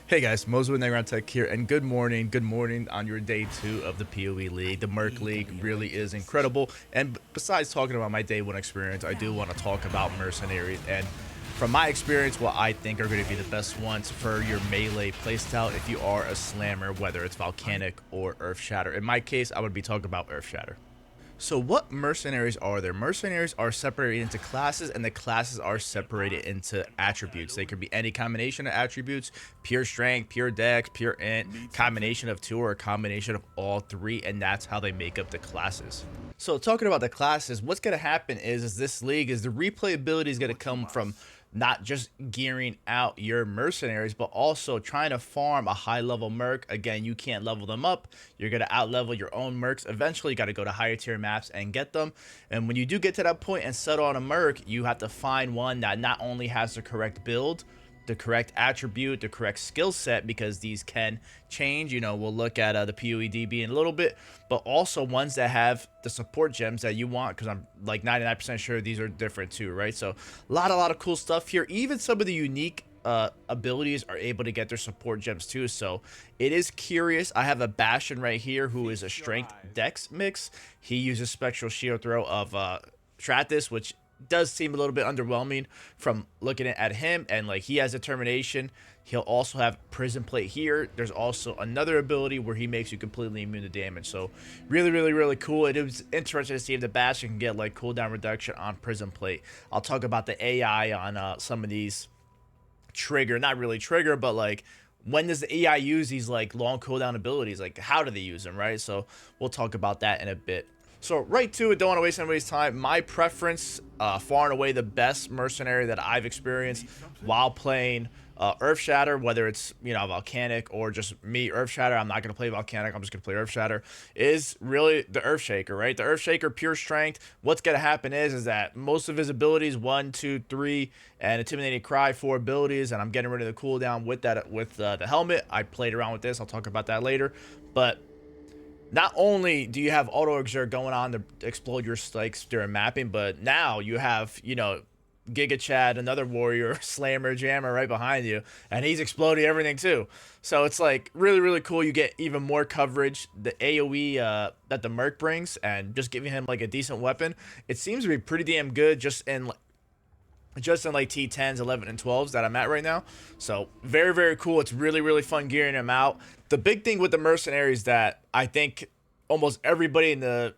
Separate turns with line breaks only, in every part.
Hey guys, Mozo with Negron Tech here, and good morning on your day 2 of the POE League. The Merc League really is incredible, and besides talking about my day 1 experience, I do want to talk about Mercenaries, and from my experience, what I think are going to be the best ones for your melee playstyle if you are a slammer, whether it's Volcanic or Earthshatter. In my case, I would be talking about Earthshatter. So what mercenaries are there? Mercenaries are separated into classes, and the classes are separated into attributes. They could be any combination of attributes: pure strength, pure dex, pure int, combination of 2, or a combination of all 3, and that's how they make up the classes. So talking about the classes, what's going to happen is this league is the replayability is going to come from not just gearing out your mercenaries, but also trying to farm a high level merc. Again, you can't level them up. You're going to out level your own mercs. Eventually, you got to go to higher tier maps and get them. And when you do get to that point and settle on a merc, you have to find one that not only has the correct build, the correct attribute, the correct skill set, because these can change. You know, we'll look at the POE DB in a little bit, but also ones that have the support gems that you want, because I'm like 99% sure these are different too, right? So a lot of cool stuff here. Even some of the unique abilities are able to get their support gems too, so it is curious. I have a Bastion right here who is a strength dex mix. He uses spectral shield throw of Stratus, which does seem a little bit underwhelming from looking at him, and like he has determination. He'll also have prison plate here. There's also another ability where he makes you completely immune to damage, so really cool. It was interesting to see if the Bastion can get like cooldown reduction on prison plate. I'll talk about the AI on some of these trigger, not really trigger, but like when does the AI use these like long cooldown abilities? Like how do they use them, right? So we'll talk about that in a bit. So right to it, don't want to waste anybody's time. My preference, far and away the best mercenary that I've experienced while playing Earthshatter, whether it's, you know, Volcanic or just me, Earthshatter. I'm not going to play Volcanic, I'm just going to play Earthshatter, is really the Earthshaker, right? The Earthshaker, pure strength. What's going to happen is that most of his abilities, 1, 2, 3, and Intimidating Cry, 4 abilities, and I'm getting rid of the cooldown with that, with the helmet. I played around with this, I'll talk about that later, but not only do you have auto exert going on to explode your spikes during mapping, but now you have, you know, Giga Chad, another warrior, slammer, jammer right behind you, and he's exploding everything too. So it's like really cool. You get even more coverage. The AoE that the Merc brings, and just giving him like a decent weapon, it seems to be pretty damn good just in like T10s, 11, and 12s that I'm at right now. So very cool. It's really fun gearing them out. The big thing with the mercenaries that I think almost everybody in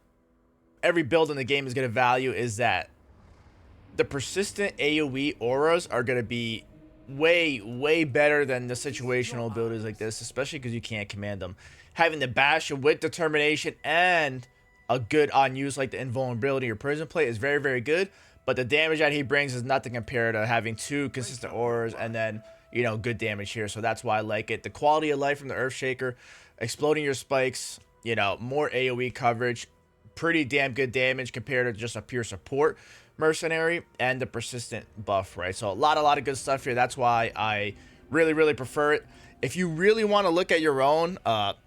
every build in the game is going to value is that the persistent AoE auras are going to be way better than the situational abilities like this, especially because you can't command them. Having the Bastion with determination and a good on use like the invulnerability or prison plate is very good, but the damage that he brings is nothing compared to having 2 consistent auras and then, you know, good damage here. So that's why I like it. The quality of life from the Earthshaker, exploding your spikes, you know, more AoE coverage, pretty damn good damage compared to just a pure support mercenary, and the persistent buff, right? So a lot of good stuff here. That's why I really prefer it. If you really want to look at your own,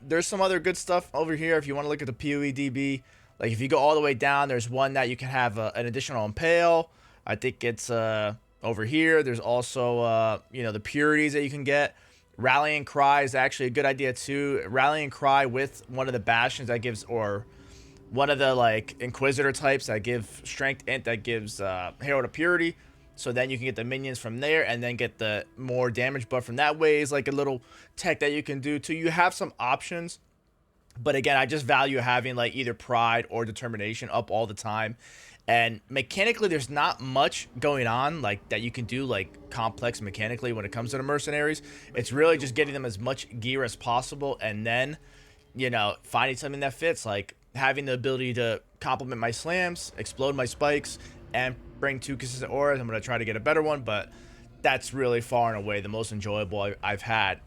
there's some other good stuff over here. If you want to look at the POE DB, like if you go all the way down, there's one that you can have an additional impale. I think it's over here. There's also you know, the purities that you can get. Rallying Cry is actually a good idea too. Rallying Cry with one of the Bastions that gives, or one of the like Inquisitor types that give strength int, that gives Herald of Purity. So then you can get the minions from there and then get the more damage buff from that way. Is like a little tech that you can do too. You have some options, but again, I just value having like either pride or determination up all the time. And mechanically, there's not much going on like that you can do like complex mechanically when it comes to the mercenaries. It's really just getting them as much gear as possible, and then, you know, finding something that fits, like having the ability to complement my slams, explode my spikes, and bring 2 consistent auras. I'm going to try to get a better one, but that's really far and away the most enjoyable I've had.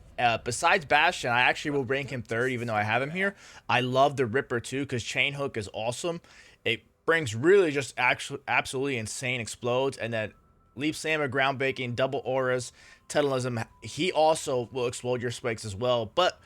Besides Bastion, I actually will rank him 3rd, even though I have him here. I love the Ripper too, because Chain Hook is awesome. It brings really just absolutely insane explodes, and then Leap Slammer, ground baking, double auras, Titalism. He also will explode your spikes as well, but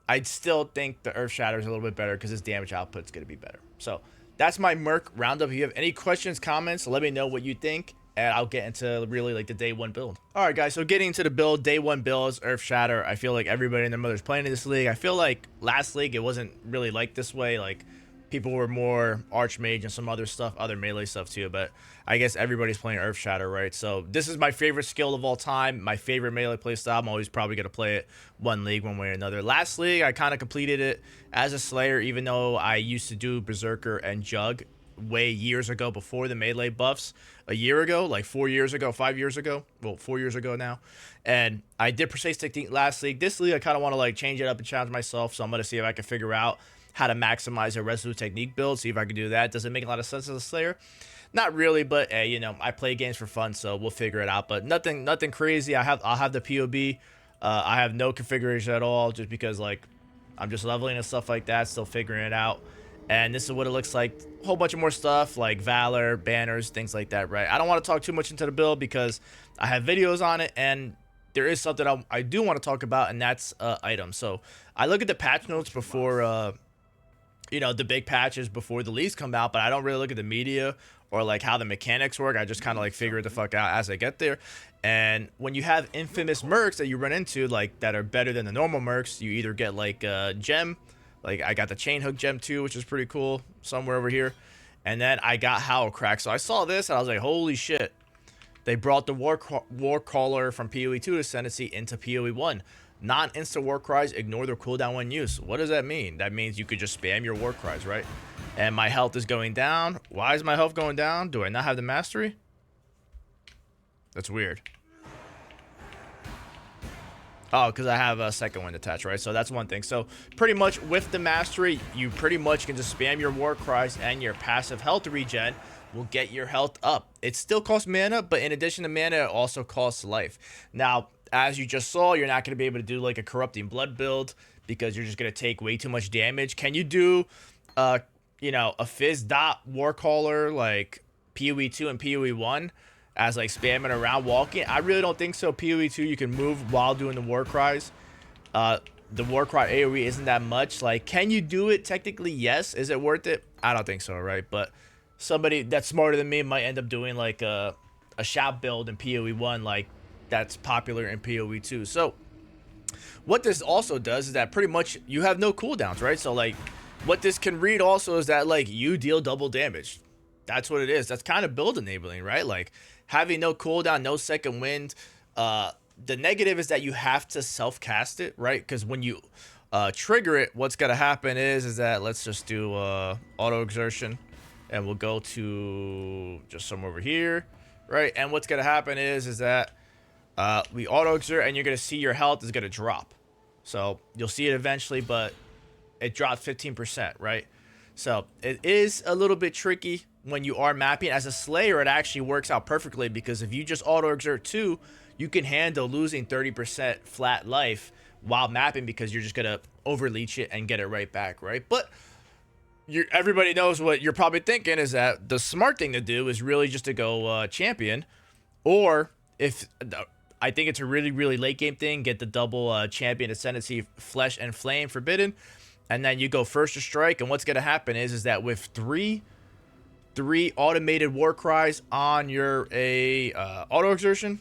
I'd still think the Earthshatter is a little bit better because his damage output is going to be better. So that's my Merc roundup. If you have any questions, comments, let me know what you think, and I'll get into really like the day one build. All right, guys. So getting into the build, day one build is Earthshatter. I feel like everybody and their mother's playing in this league. I feel like last league it wasn't really like this way. Like people were more Archmage and some other stuff, other melee stuff too. But I guess everybody's playing Earthshatter, right? So this is my favorite skill of all time. My favorite melee playstyle. I'm always probably gonna play it one league, one way or another. Last league I kind of completed it as a Slayer, even though I used to do Berserker and Jug way years ago before the melee buffs. A year ago, like 4 years ago, 5 years ago, well, 4 years ago now. And I did Precise Technique last league. This league I kind of want to like change it up and challenge myself, so I'm gonna see if I can figure out how to maximize a Resolute Technique build, see if I can do that. Does it make a lot of sense as a Slayer? Not really, but hey, you know, I play games for fun, so we'll figure it out. But nothing crazy. I'll have the POB. I have no configuration at all, just because like I'm just leveling and stuff like that, still figuring it out. And this is what it looks like. A whole bunch of more stuff like Valor, banners, things like that, right? I don't want to talk too much into the build because I have videos on it, and there is something I do want to talk about, and that's items. So I look at the patch notes before, you know, the big patches before the leagues come out, but I don't really look at the media or like how the mechanics work. I just kind of like figure it the fuck out as I get there. And when you have infamous mercs that you run into, like that are better than the normal mercs, you either get like a gem. Like, I got the chain hook gem too, which is pretty cool, somewhere over here. And then I got Howlcrack. So I saw this, and I was like, holy shit. They brought the Warcaller from PoE 2 Ascendancy into PoE 1. Non-instant Warcries, ignore their cooldown when used. What does that mean? That means you could just spam your Warcries, right? And my health is going down. Why is my health going down? Do I not have the mastery? That's weird. Oh, because I have a second one attached, right? So that's one thing. So pretty much with the mastery, you pretty much can just spam your war cries, and your passive health regen will get your health up. It still costs mana, but in addition to mana, it also costs life. Now, as you just saw, you're not going to be able to do like a corrupting blood build because you're just going to take way too much damage. Can you do, you know, a fizz dot warcaller like PoE 2 and PoE 1? As like spamming around walking? I really don't think so. PoE 2 you can move while doing the war cries. The war cry AoE isn't that much. Like, can you do it? Technically, yes. Is it worth it? I don't think so, right? But somebody that's smarter than me might end up doing like a shout build in PoE 1, like that's popular in PoE 2. So what this also does is that pretty much you have no cooldowns, right? So like what this can read also is that like you deal double damage. That's what it is. That's kind of build enabling, right? Like having no cooldown, no second wind. The negative is that you have to self-cast it, right? Because when you trigger it, what's going to happen is that let's just do auto exertion, and we'll go to just somewhere over here, right? And what's going to happen is that we auto exert, and you're going to see your health is going to drop. So you'll see it eventually, but it dropped 15%, right? So it is a little bit tricky when you are mapping. As a Slayer, it actually works out perfectly because if you just auto exert 2, you can handle losing 30% flat life while mapping because you're just gonna overleech it and get it right back, right? But everybody knows what you're probably thinking is that the smart thing to do is really just to go champion, or if I think it's a really late game thing, get the double champion ascendancy flesh and flame forbidden, and then you go first to strike. And what's gonna happen is that with three automated war cries on your auto exertion,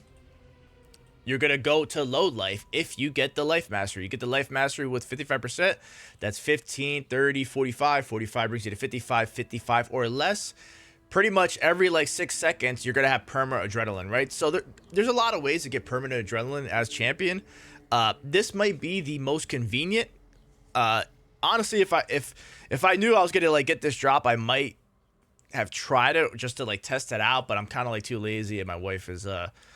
you're going to go to load life if you get the life mastery. You get the life mastery with 55%. That's 15, 30, 45. 45 brings you to 55, 55 or less. Pretty much every like 6 seconds, you're going to have perma adrenaline, right? So there's a lot of ways to get permanent adrenaline as champion. This might be the most convenient. Honestly, if I knew I was going to like get this drop, I might have tried it just to like test it out, but I'm kind of like too lazy, and my wife is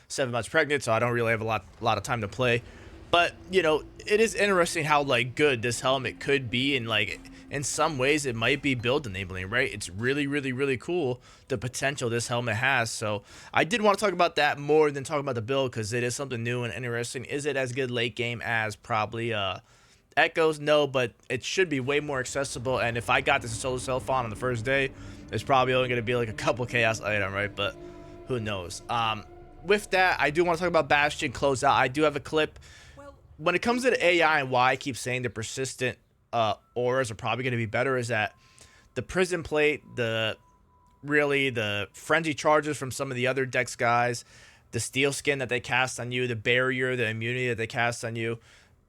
7 months pregnant, so I don't really have a lot of time to play. But you know, it is interesting how like good this helmet could be, and like in some ways it might be build enabling, right? It's really cool the potential this helmet has. So I did want to talk about that more than talk about the build, because it is something new and interesting. Is it as good late game as probably Echoes? No, but it should be way more accessible. And if I got this solo self on the first day, it's probably only going to be like a couple chaos item, right? But who knows? With that, I do want to talk about Bastion close out. I do have a clip. When it comes to the AI and why I keep saying the persistent auras are probably going to be better, is that the prison plate, the really the frenzy charges from some of the other decks guys, the steel skin that they cast on you, the barrier, the immunity that they cast on you.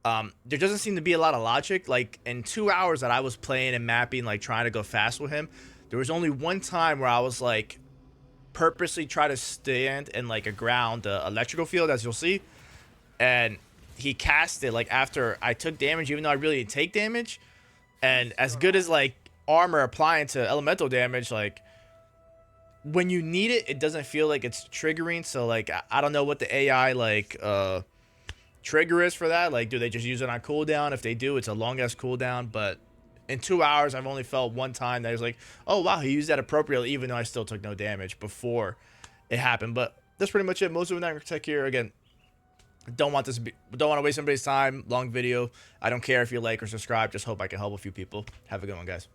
There doesn't seem to be a lot of logic. Like in 2 hours that I was playing and mapping, like trying to go fast with him, there was only one time where I was like purposely try to stand in like a ground electrical field, as you'll see, and he cast it like after I took damage, even though I really didn't take damage. And as good as like armor applying to elemental damage, like when you need it, it doesn't feel like it's triggering. So like I don't know what the AI like trigger is for that. Like, do they just use it on cooldown? If they do, it's a long ass cooldown. But in 2 hours, I've only felt one time that I was like, oh wow, he used that appropriately, even though I still took no damage before it happened. But that's pretty much it. Most of the tech here. Again, don't want to waste anybody's time. Long video. I don't care if you like or subscribe. Just hope I can help a few people. Have a good one, guys.